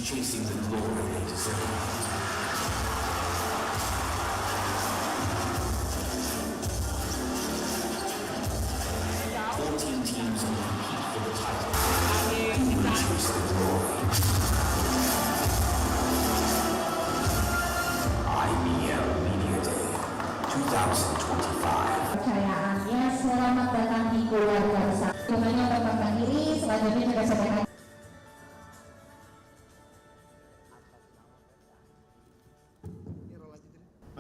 each chasing the glory they deserve. 14 teams will compete for the title. Who will chase the glory? IBL Media Day 2025. Percayaannya selamat datang di keluarga besar. Semuanya berkembang diri, selanjutnya juga saudara.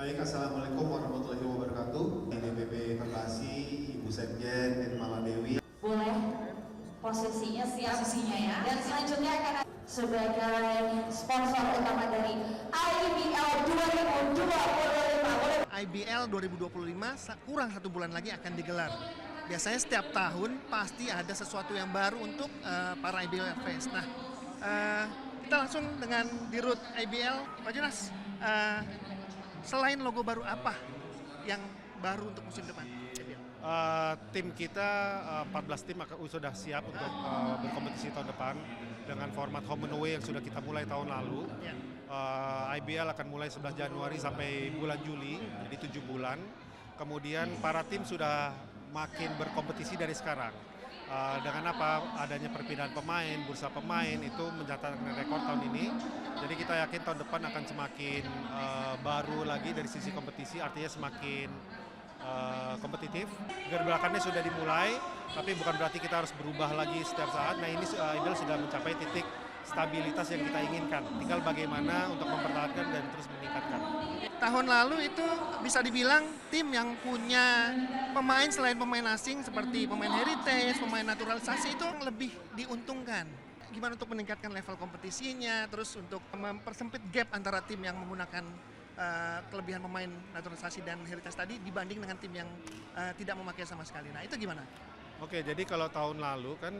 Baik, Assalamualaikum warahmatullahi wabarakatuh. DPP Perbasi, Ibu Sekjen, Irmala Dewi. Boleh posisinya ya. Dan selanjutnya akan sebagai sponsor utama dari IBL 2025. IBL 2025 kurang 1 bulan lagi akan digelar. Biasanya setiap tahun pasti ada sesuatu yang baru untuk para IBL fans. Nah, kita langsung dengan Dirut IBL, Pak Jonas. Selain logo baru apa yang baru untuk musim depan? Tim kita 14 tim sudah siap untuk berkompetisi tahun depan dengan format home and away yang sudah kita mulai tahun lalu. Ya. IBL akan mulai 11 Januari sampai bulan Juli, jadi 7 bulan. Kemudian para tim sudah makin berkompetisi dari sekarang. Dengan apa adanya perpindahan pemain, bursa pemain itu mencatatkan rekor tahun ini. Jadi kita yakin tahun depan akan semakin baru lagi dari sisi kompetisi, artinya semakin kompetitif. Gerbelakannya sudah dimulai, tapi bukan berarti kita harus berubah lagi setiap saat. Nah, ini IBL sudah mencapai titik stabilitas yang kita inginkan. Tinggal bagaimana untuk mempertahankan dan terus meningkatkan. Tahun lalu itu bisa dibilang tim yang punya pemain selain pemain asing seperti pemain heritage, pemain naturalisasi itu lebih diuntungkan. Gimana untuk meningkatkan level kompetisinya, terus untuk mempersempit gap antara tim yang menggunakan kelebihan pemain naturalisasi dan heritage tadi dibanding dengan tim yang tidak memakai sama sekali. Nah, itu gimana? Oke, jadi kalau tahun lalu kan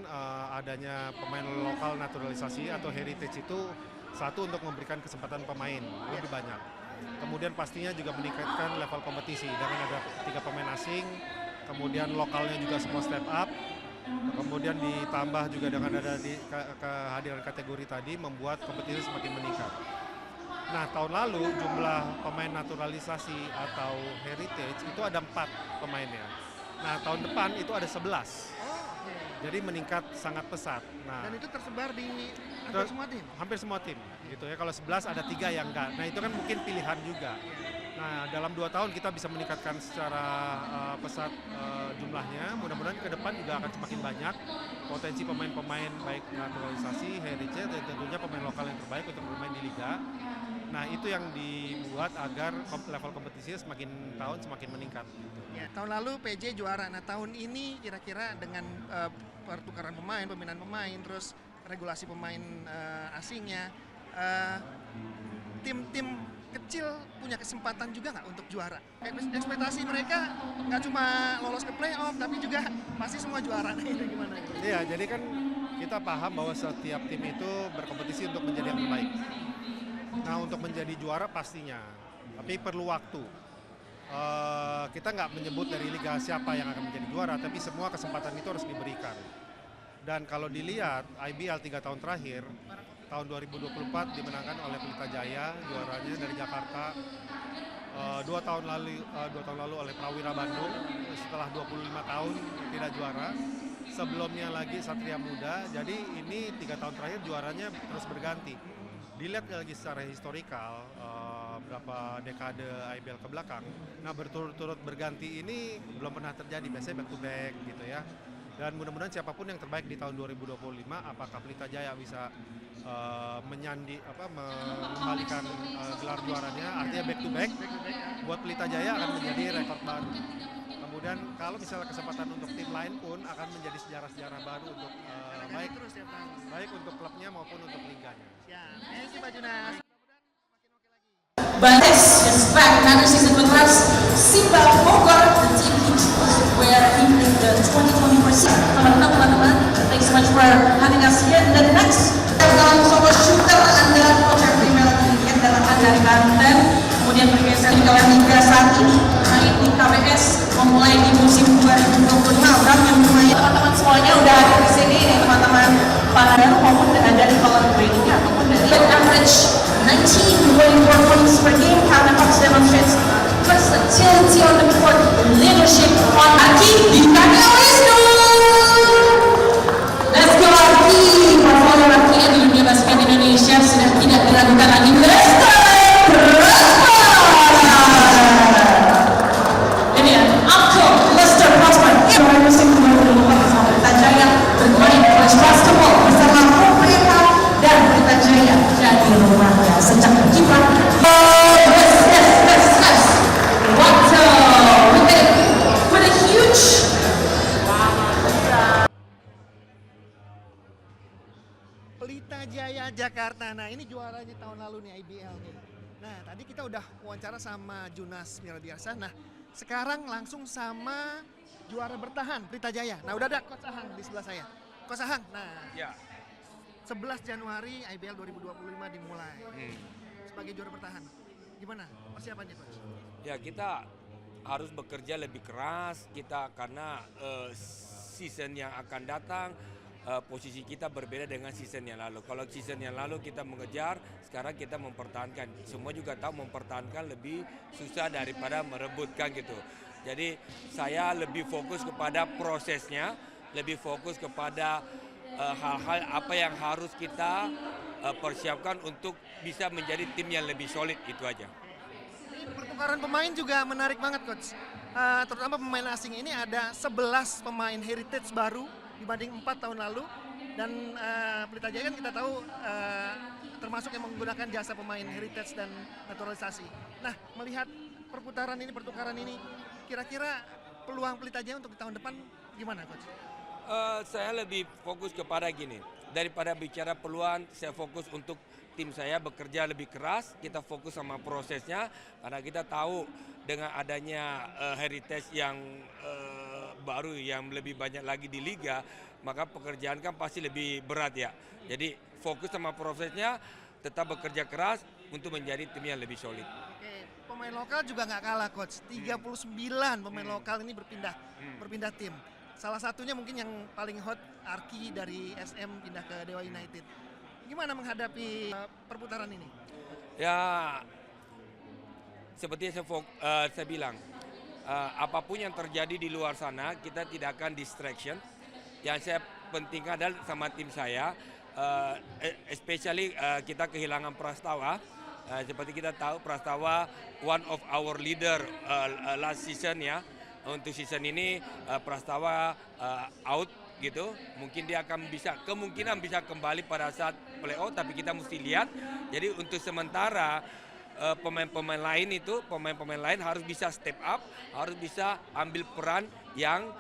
adanya pemain lokal naturalisasi atau heritage itu satu untuk memberikan kesempatan pemain lebih banyak. Kemudian pastinya juga meningkatkan level kompetisi dengan ada 3 pemain asing, kemudian lokalnya juga semua step up, kemudian ditambah juga dengan ada kehadiran kategori tadi membuat kompetisi semakin meningkat. Nah, tahun lalu jumlah pemain naturalisasi atau heritage itu ada 4 pemainnya. Nah, tahun depan itu ada 11. Jadi meningkat sangat pesat. Nah, dan itu tersebar di hampir semua tim? Hampir semua tim. Gitu ya. Kalau 11 ada 3 yang enggak. Nah, itu kan mungkin pilihan juga. Nah, dalam 2 tahun kita bisa meningkatkan secara pesat jumlahnya. Mudah-mudahan ke depan juga akan semakin banyak potensi pemain-pemain baik naturalisasi, heritage, dan tentunya pemain lokal yang terbaik untuk bermain di liga. Nah, itu yang dibuat agar level kompetisinya semakin tahun semakin meningkat. Ya, tahun lalu PJ juara. Nah, tahun ini kira-kira dengan pertukaran pemain, pemindahan pemain, terus regulasi pemain asingnya, tim-tim kecil punya kesempatan juga nggak untuk juara? Ekspektasi mereka nggak cuma lolos ke playoff, tapi juga pasti semua juara. Nah, itu gimana? Iya, jadi kan kita paham bahwa setiap tim itu berkompetisi untuk menjadi yang terbaik. Nah, untuk menjadi juara pastinya, tapi perlu waktu. Kita nggak menyebut dari liga siapa yang akan menjadi juara, tapi semua kesempatan itu harus diberikan. Dan kalau dilihat IBL 3 tahun terakhir, tahun 2024 dimenangkan oleh Pelita Jaya, juaranya dari Jakarta. 2 tahun lalu oleh Prawira Bandung, setelah 25 tahun tidak juara. Sebelumnya lagi Satria Muda, jadi ini 3 tahun terakhir juaranya terus berganti. Dilihat lagi secara historikal, berapa dekade IBL ke belakang, nah berturut-turut berganti ini belum pernah terjadi, biasanya back to back gitu ya. Dan mudah-mudahan siapapun yang terbaik di tahun 2025, apakah Pelita Jaya bisa mengembalikan gelar juaranya, artinya back to back, buat Pelita Jaya akan menjadi rekor baru. Kemudian kalau misalnya kesempatan untuk tim lain pun akan menjadi sejarah-sejarah baru untuk baik untuk klubnya maupun untuk liganya. Thank you, Pak Jonas. Bantes is back another season with us. Simba Bogor, the team he chose where he made the 2024 season. Teman-teman, thanks so much for having us here. The next solo shooter andalan Voucher Premier League datangkan dari Banten, kemudian bergeser ke Liga saat ini main di KWS memulai di musim 2025. Bram yang mulai teman-teman semuanya udah ada di sini, teman-teman para maupun dari kolom training ataupun dari Pelita Jaya Jakarta. Nah ini juaranya tahun lalu nih IBL nih. Nah tadi kita udah wawancara sama Junas Miradiarsa. Nah sekarang langsung sama juara bertahan Pelita Jaya. Nah udah ada Coach Ahang di sebelah saya. Coach Ahang, nah Ya. 11 Januari IBL 2025 dimulai. Sebagai juara bertahan, gimana persiapannya Coach? Ya kita harus bekerja lebih keras kita karena season yang akan datang posisi kita berbeda dengan season yang lalu. Kalau season yang lalu kita mengejar, sekarang kita mempertahankan. Semua juga tahu mempertahankan lebih susah daripada merebutkan gitu. Jadi saya lebih fokus kepada prosesnya, lebih fokus kepada hal-hal apa yang harus kita persiapkan untuk bisa menjadi tim yang lebih solid, itu aja. Ini pertukaran pemain juga menarik banget Coach. Terutama pemain asing ini ada 11 pemain heritage baru dibanding 4 tahun lalu. Dan Pelita Jaya kan kita tahu termasuk yang menggunakan jasa pemain heritage dan naturalisasi. Nah melihat pertukaran ini, kira-kira peluang Pelita Jaya untuk di tahun depan gimana Coach? Saya lebih fokus kepada gini, daripada bicara peluang, saya fokus untuk tim saya bekerja lebih keras, kita fokus sama prosesnya, karena kita tahu dengan adanya heritage yang baru yang lebih banyak lagi di liga, maka pekerjaan kan pasti lebih berat ya. Jadi fokus sama prosesnya, tetap bekerja keras untuk menjadi tim yang lebih solid. Oke, pemain lokal juga nggak kalah Coach, 39 pemain lokal ini berpindah tim. Salah satunya mungkin yang paling hot Arki dari SM pindah ke Dewa United. Gimana menghadapi perputaran ini? Ya, seperti yang saya bilang, apapun yang terjadi di luar sana, kita tidak akan distraction. Yang saya pentingkan adalah sama tim saya, especially kita kehilangan Prastawa. Seperti kita tahu Prastawa one of our leader last season ya. Untuk season ini Prastawa out gitu, mungkin dia akan kemungkinan bisa kembali pada saat playoff, tapi kita mesti lihat. Jadi untuk sementara pemain-pemain lain harus bisa step up, harus bisa ambil peran yang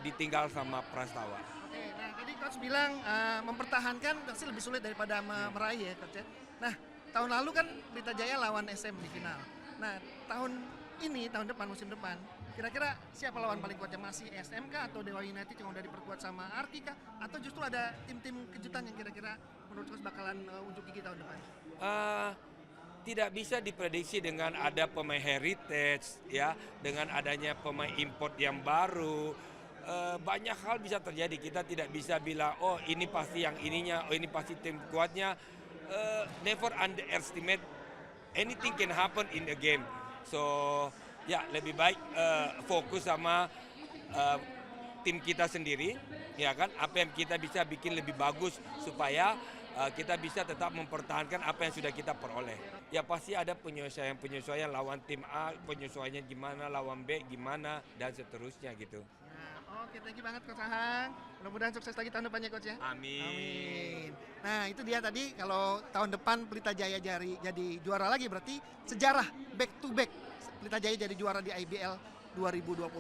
ditinggal sama Prastawa. Oke, nah tadi Coach bilang mempertahankan pasti lebih sulit daripada meraih ya Coach ya. Nah tahun lalu kan Pelita Jaya lawan SM di final. Nah tahun depan, musim depan, kira-kira siapa lawan paling kuatnya? Masih SMK atau Dewa United yang udah diperkuat sama Arki kah? Atau justru ada tim-tim kejutan yang kira-kira menurut Coach bakalan unjuk gigi tahun depan? Tidak bisa diprediksi dengan ada pemain heritage ya, dengan adanya pemain import yang baru. Banyak hal bisa terjadi. Kita tidak bisa bilang oh ini pasti yang ininya, oh ini pasti tim kuatnya. Never underestimate, anything can happen in the game. So ya lebih baik fokus sama tim kita sendiri, ya kan, apa yang kita bisa bikin lebih bagus supaya kita bisa tetap mempertahankan apa yang sudah kita peroleh. Ya pasti ada penyesuaian lawan tim A, penyesuaiannya gimana, lawan B gimana, dan seterusnya gitu. Nah, oke, thank you banget Coach Ahang. Mudah-mudahan sukses lagi tahun depannya Coach ya. Amin. Nah itu dia tadi, kalau tahun depan Pelita Jaya jadi juara lagi berarti sejarah back to back Pelita Jaya jadi juara di IBL 2025.